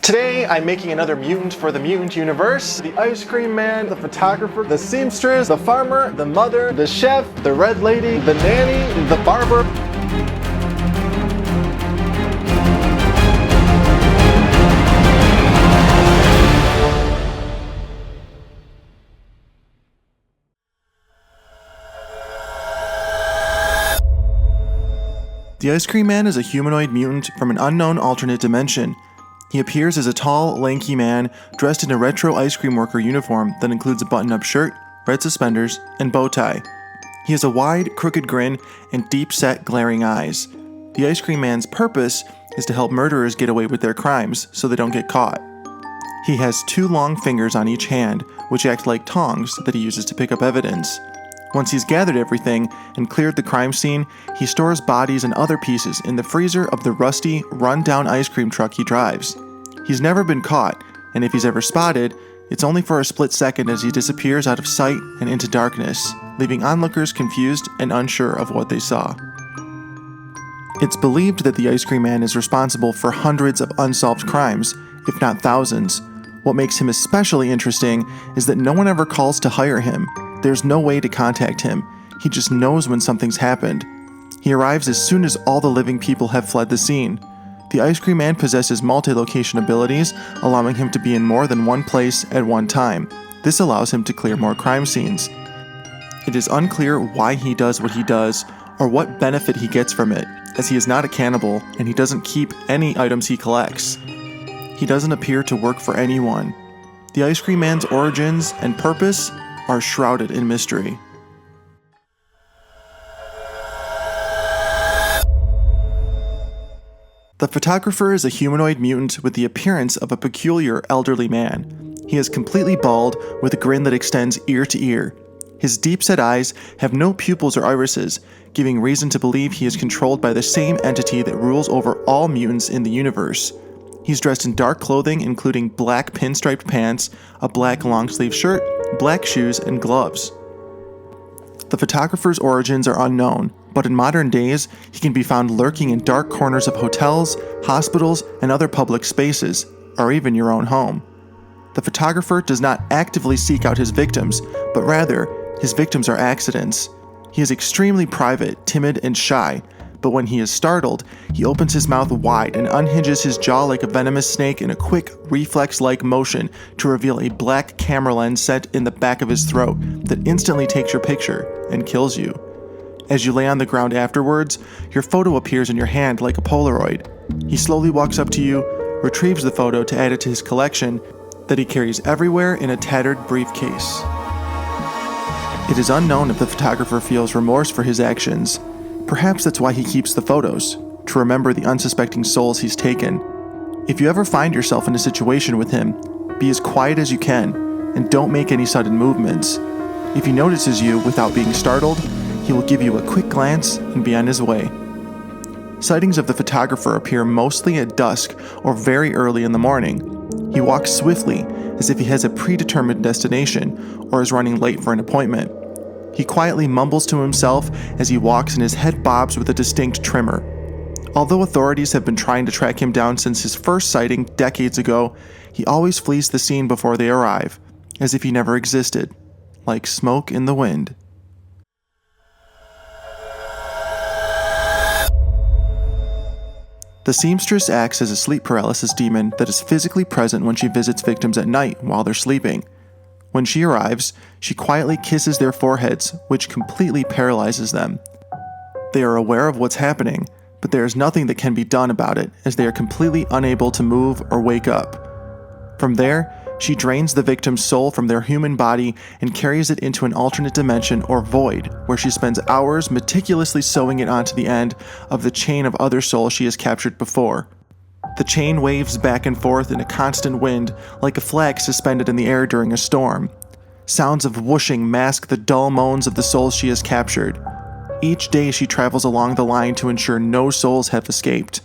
Today, I'm making another mutant for the Mutant Universe. The ice cream man, the photographer, the seamstress, the farmer, the mother, the chef, the red lady, the nanny, the barber. The Ice Cream Man is a humanoid mutant from an unknown alternate dimension. He appears as a tall, lanky man dressed in a retro ice cream worker uniform that includes a button-up shirt, red suspenders, and bow tie. He has a wide, crooked grin and deep-set, glaring eyes. The Ice Cream Man's purpose is to help murderers get away with their crimes so they don't get caught. He has 2 long fingers on each hand, which act like tongs that he uses to pick up evidence. Once he's gathered everything and cleared the crime scene, he stores bodies and other pieces in the freezer of the rusty, run-down ice cream truck he drives. He's never been caught, and if he's ever spotted, it's only for a split second as he disappears out of sight and into darkness, leaving onlookers confused and unsure of what they saw. It's believed that the Ice Cream Man is responsible for hundreds of unsolved crimes, if not thousands. What makes him especially interesting is that no one ever calls to hire him. There's no way to contact him. He just knows when something's happened. He arrives as soon as all the living people have fled the scene. The Ice Cream Man possesses multi-location abilities, allowing him to be in more than one place at one time. This allows him to clear more crime scenes. It is unclear why he does what he does, or what benefit he gets from it, as he is not a cannibal and he doesn't keep any items he collects. He doesn't appear to work for anyone. The Ice Cream Man's origins and purpose are shrouded in mystery. The photographer is a humanoid mutant with the appearance of a peculiar elderly man. He is completely bald with a grin that extends ear to ear. His deep-set eyes have no pupils or irises, giving reason to believe he is controlled by the same entity that rules over all mutants in the universe. He's dressed in dark clothing including black pinstriped pants, a black long-sleeve shirt, black shoes, and gloves. The photographer's origins are unknown, but in modern days, he can be found lurking in dark corners of hotels, hospitals, and other public spaces, or even your own home. The photographer does not actively seek out his victims, but rather, his victims are accidents. He is extremely private, timid, and shy, but when he is startled, he opens his mouth wide and unhinges his jaw like a venomous snake in a quick, reflex-like motion to reveal a black camera lens set in the back of his throat that instantly takes your picture and kills you. As you lay on the ground afterwards, your photo appears in your hand like a Polaroid. He slowly walks up to you, retrieves the photo to add it to his collection that he carries everywhere in a tattered briefcase. It is unknown if the photographer feels remorse for his actions. Perhaps that's why he keeps the photos, to remember the unsuspecting souls he's taken. If you ever find yourself in a situation with him, be as quiet as you can, and don't make any sudden movements. If he notices you without being startled, he will give you a quick glance and be on his way. Sightings of the photographer appear mostly at dusk or very early in the morning. He walks swiftly, as if he has a predetermined destination, or is running late for an appointment. He quietly mumbles to himself as he walks and his head bobs with a distinct tremor. Although authorities have been trying to track him down since his first sighting decades ago, he always flees the scene before they arrive, as if he never existed, like smoke in the wind. The seamstress acts as a sleep paralysis demon that is physically present when she visits victims at night while they're sleeping. When she arrives, she quietly kisses their foreheads, which completely paralyzes them. They are aware of what's happening, but there is nothing that can be done about it, as they are completely unable to move or wake up. From there, she drains the victim's soul from their human body and carries it into an alternate dimension or void, where she spends hours meticulously sewing it onto the end of the chain of other souls she has captured before. The chain waves back and forth in a constant wind, like a flag suspended in the air during a storm. Sounds of whooshing mask the dull moans of the souls she has captured. Each day she travels along the line to ensure no souls have escaped.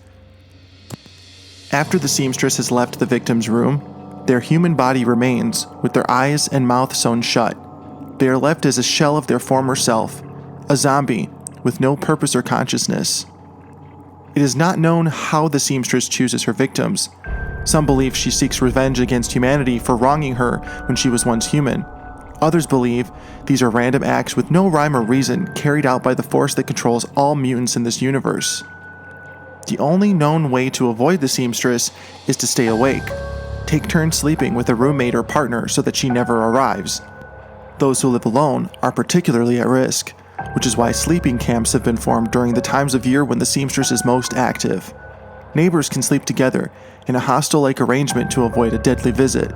After the seamstress has left the victim's room, their human body remains, with their eyes and mouth sewn shut. They are left as a shell of their former self, a zombie with no purpose or consciousness. It is not known how the seamstress chooses her victims. Some believe she seeks revenge against humanity for wronging her when she was once human. Others believe these are random acts with no rhyme or reason carried out by the force that controls all mutants in this universe. The only known way to avoid the seamstress is to stay awake. Take turns sleeping with a roommate or partner so that she never arrives. Those who live alone are particularly at risk, which is why sleeping camps have been formed during the times of year when the seamstress is most active. Neighbors can sleep together in a hostel-like arrangement to avoid a deadly visit.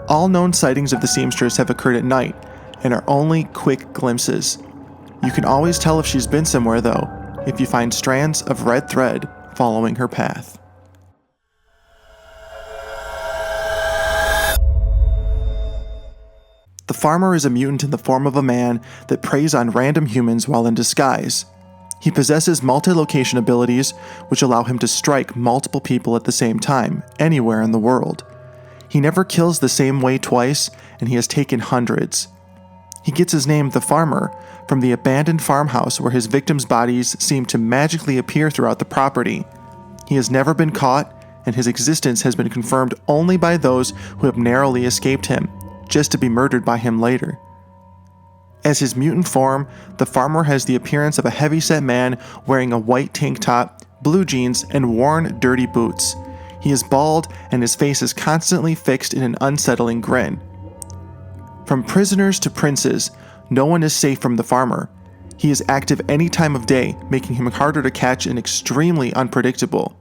All known sightings of the seamstress have occurred at night and are only quick glimpses. You can always tell if she's been somewhere though, if you find strands of red thread following her path. The farmer is a mutant in the form of a man that preys on random humans while in disguise. He possesses multi-location abilities which allow him to strike multiple people at the same time, anywhere in the world. He never kills the same way twice, and he has taken hundreds. He gets his name, the Farmer, from the abandoned farmhouse where his victims' bodies seem to magically appear throughout the property. He has never been caught, and his existence has been confirmed only by those who have narrowly escaped him, just to be murdered by him later. As his mutant form, the Farmer has the appearance of a heavy-set man wearing a white tank top, blue jeans, and worn, dirty boots. He is bald, and his face is constantly fixed in an unsettling grin. From prisoners to princes, no one is safe from the Farmer. He is active any time of day, making him harder to catch and extremely unpredictable.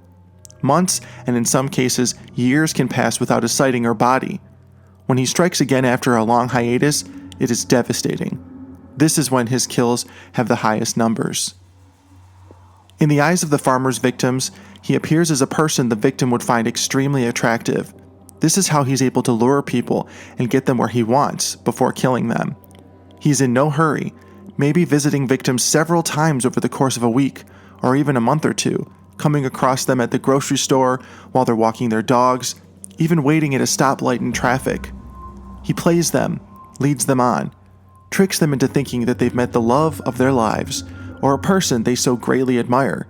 Months, and in some cases, years can pass without a sighting or body. When he strikes again after a long hiatus, it is devastating. This is when his kills have the highest numbers. In the eyes of the Farmer's victims, he appears as a person the victim would find extremely attractive. This is how he's able to lure people and get them where he wants before killing them. He's in no hurry, maybe visiting victims several times over the course of a week or even a month or two, coming across them at the grocery store while they're walking their dogs, even waiting at a stoplight in traffic. He plays them, leads them on, tricks them into thinking that they've met the love of their lives or a person they so greatly admire.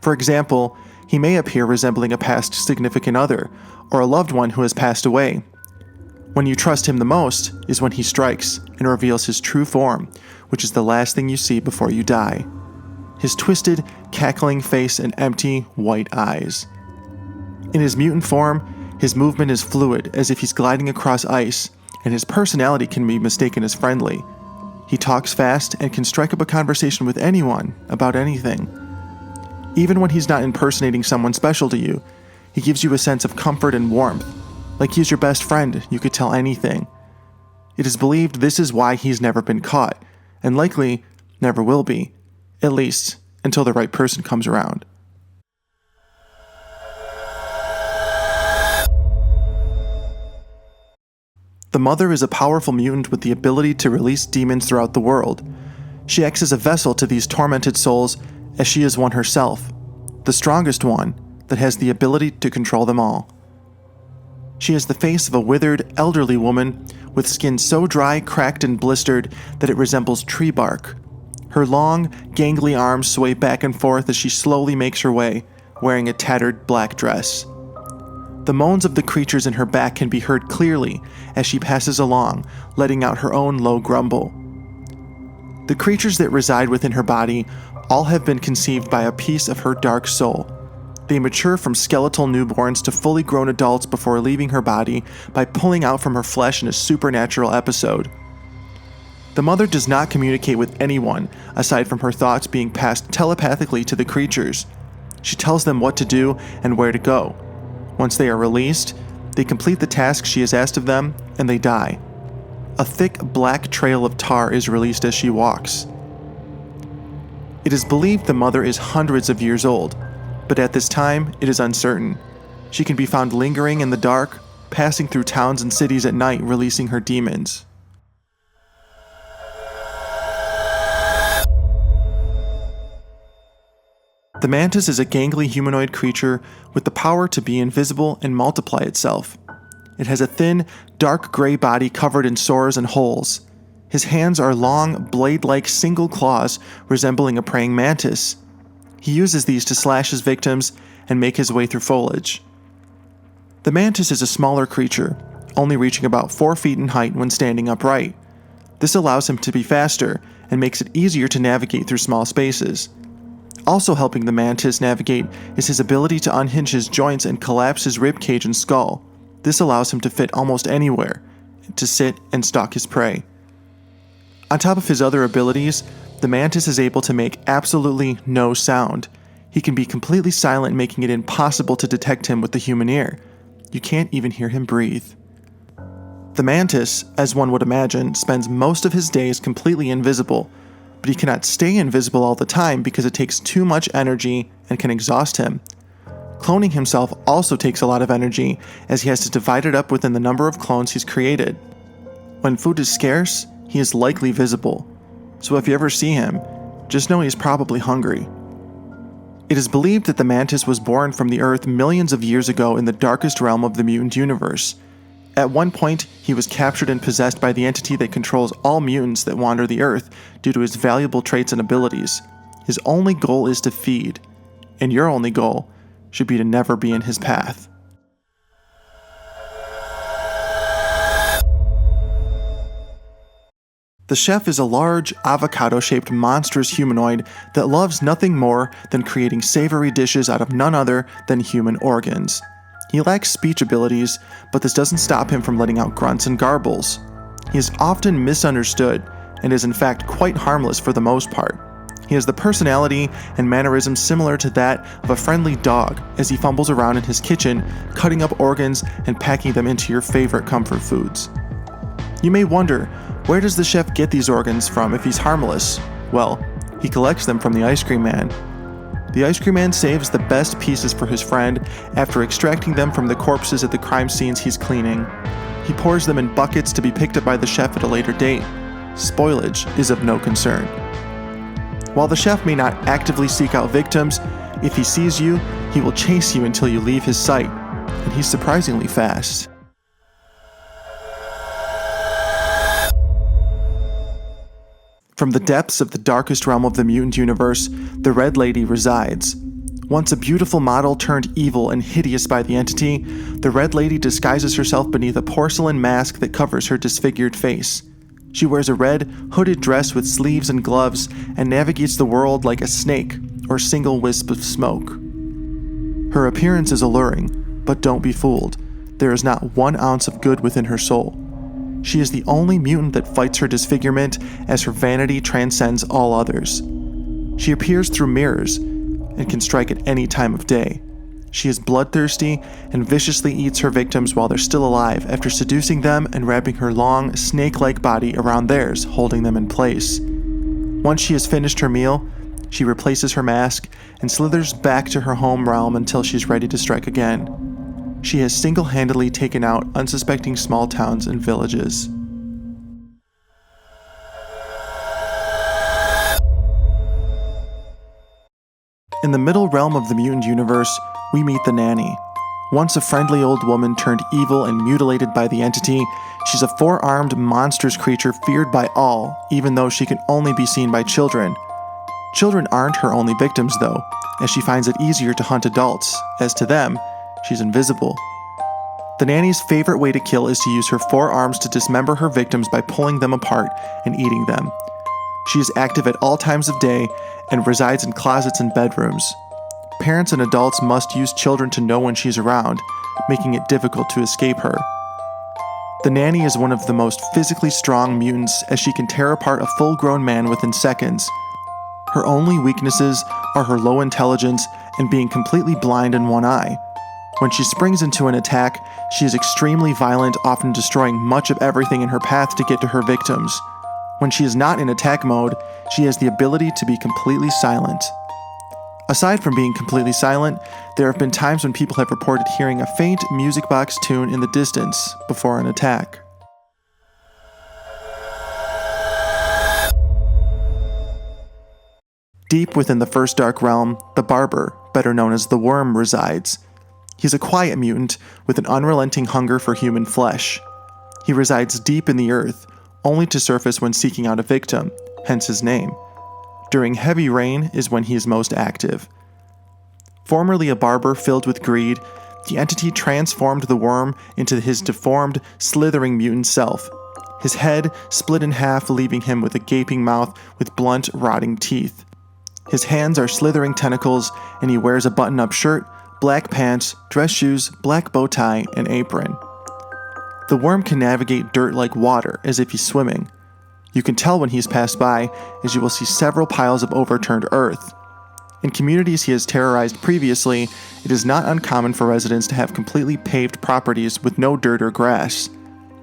For example, he may appear resembling a past significant other or a loved one who has passed away. When you trust him the most is when he strikes and reveals his true form, which is the last thing you see before you die. His twisted, cackling face and empty, white eyes. In his mutant form, his movement is fluid as if he's gliding across ice, and his personality can be mistaken as friendly. He talks fast and can strike up a conversation with anyone about anything. Even when he's not impersonating someone special to you, he gives you a sense of comfort and warmth. Like he's your best friend, you could tell anything. It is believed this is why he's never been caught, and likely never will be, at least until the right person comes around. The Mother is a powerful mutant with the ability to release demons throughout the world. She acts as a vessel to these tormented souls, as she is one herself, the strongest one that has the ability to control them all. She has the face of a withered, elderly woman with skin so dry, cracked, and blistered that it resembles tree bark. Her long, gangly arms sway back and forth as she slowly makes her way, wearing a tattered black dress. The moans of the creatures in her back can be heard clearly as she passes along, letting out her own low grumble. The creatures that reside within her body all have been conceived by a piece of her dark soul. They mature from skeletal newborns to fully grown adults before leaving her body by pulling out from her flesh in a supernatural episode. The Mother does not communicate with anyone aside from her thoughts being passed telepathically to the creatures. She tells them what to do and where to go. Once they are released, they complete the task she has asked of them, and they die. A thick black trail of tar is released as she walks. It is believed the Mother is hundreds of years old, but at this time it is uncertain. She can be found lingering in the dark, passing through towns and cities at night releasing her demons. The mantis is a gangly humanoid creature with the power to be invisible and multiply itself. It has a thin, dark gray body covered in sores and holes. His hands are long, blade-like single claws resembling a praying mantis. He uses these to slash his victims and make his way through foliage. The mantis is a smaller creature, only reaching about 4 feet in height when standing upright. This allows him to be faster and makes it easier to navigate through small spaces. Also helping the mantis navigate is his ability to unhinge his joints and collapse his rib cage and skull. This allows him to fit almost anywhere, to sit and stalk his prey. On top of his other abilities, the mantis is able to make absolutely no sound. He can be completely silent, making it impossible to detect him with the human ear. You can't even hear him breathe. The mantis, as one would imagine, spends most of his days completely invisible, but he cannot stay invisible all the time because it takes too much energy and can exhaust him. Cloning himself also takes a lot of energy, as he has to divide it up within the number of clones he's created. When food is scarce, he is likely visible, so if you ever see him, just know he's probably hungry. It is believed that the mantis was born from the Earth millions of years ago in the darkest realm of the Mutant Universe. At one point, he was captured and possessed by the entity that controls all mutants that wander the Earth due to his valuable traits and abilities. His only goal is to feed, and your only goal should be to never be in his path. The chef is a large, avocado-shaped monstrous humanoid that loves nothing more than creating savory dishes out of none other than human organs. He lacks speech abilities, but this doesn't stop him from letting out grunts and garbles. He is often misunderstood, and is in fact quite harmless for the most part. He has the personality and mannerisms similar to that of a friendly dog as he fumbles around in his kitchen, cutting up organs and packing them into your favorite comfort foods. You may wonder, where does the chef get these organs from if he's harmless? Well, he collects them from the ice cream man. The ice cream man saves the best pieces for his friend after extracting them from the corpses at the crime scenes he's cleaning. He pours them in buckets to be picked up by the chef at a later date. Spoilage is of no concern. While the chef may not actively seek out victims, if he sees you, he will chase you until you leave his sight, and he's surprisingly fast. From the depths of the darkest realm of the Mutant Universe, the Red Lady resides. Once a beautiful model turned evil and hideous by the entity, the Red Lady disguises herself beneath a porcelain mask that covers her disfigured face. She wears a red, hooded dress with sleeves and gloves and navigates the world like a snake or single wisp of smoke. Her appearance is alluring, but don't be fooled. There is not 1 ounce of good within her soul. She is the only mutant that fights her disfigurement, as her vanity transcends all others. She appears through mirrors and can strike at any time of day. She is bloodthirsty and viciously eats her victims while they're still alive after seducing them and wrapping her long, snake-like body around theirs, holding them in place. Once she has finished her meal, she replaces her mask and slithers back to her home realm until she's ready to strike again. She has single-handedly taken out unsuspecting small towns and villages. In the middle realm of the Mutant Universe, we meet the Nanny. Once a friendly old woman turned evil and mutilated by the entity, she's a 4-armed, monstrous creature feared by all, even though she can only be seen by children. Children aren't her only victims, though, as she finds it easier to hunt adults, as to them, she's invisible. The Nanny's favorite way to kill is to use her 4 arms to dismember her victims by pulling them apart and eating them. She is active at all times of day and resides in closets and bedrooms. Parents and adults must use children to know when she's around, making it difficult to escape her. The Nanny is one of the most physically strong mutants, as she can tear apart a full-grown man within seconds. Her only weaknesses are her low intelligence and being completely blind in one eye. When she springs into an attack, she is extremely violent, often destroying much of everything in her path to get to her victims. When she is not in attack mode, she has the ability to be completely silent. Aside from being completely silent, there have been times when people have reported hearing a faint music box tune in the distance before an attack. Deep within the first dark realm, the Barber, better known as the Worm, resides. He's a quiet mutant with an unrelenting hunger for human flesh. He resides deep in the earth, only to surface when seeking out a victim, hence his name. During heavy rain is when he is most active. Formerly a barber filled with greed, The entity transformed the worm into his deformed, slithering mutant self. His head split in half, leaving him with a gaping mouth with blunt, rotting teeth. His hands are slithering tentacles, and he wears a button-up shirt, black pants, dress shoes, black bow tie, and apron. The worm can navigate dirt like water, as if he's swimming. You can tell when he's passed by, as you will see several piles of overturned earth. In communities he has terrorized previously, it is not uncommon for residents to have completely paved properties with no dirt or grass.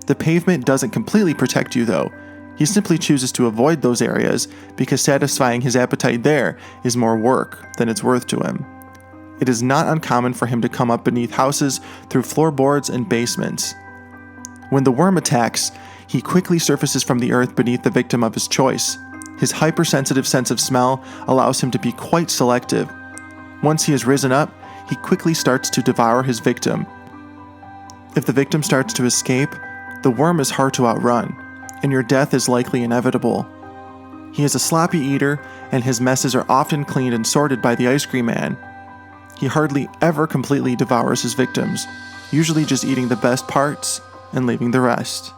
The pavement doesn't completely protect you though. He simply chooses to avoid those areas because satisfying his appetite there is more work than it's worth to him. It is not uncommon for him to come up beneath houses through floorboards and basements. When the worm attacks, he quickly surfaces from the earth beneath the victim of his choice. His hypersensitive sense of smell allows him to be quite selective. Once he has risen up, he quickly starts to devour his victim. If the victim starts to escape, the worm is hard to outrun, and your death is likely inevitable. He is a sloppy eater, and his messes are often cleaned and sorted by the ice cream man. He hardly ever completely devours his victims, usually just eating the best parts and leaving the rest.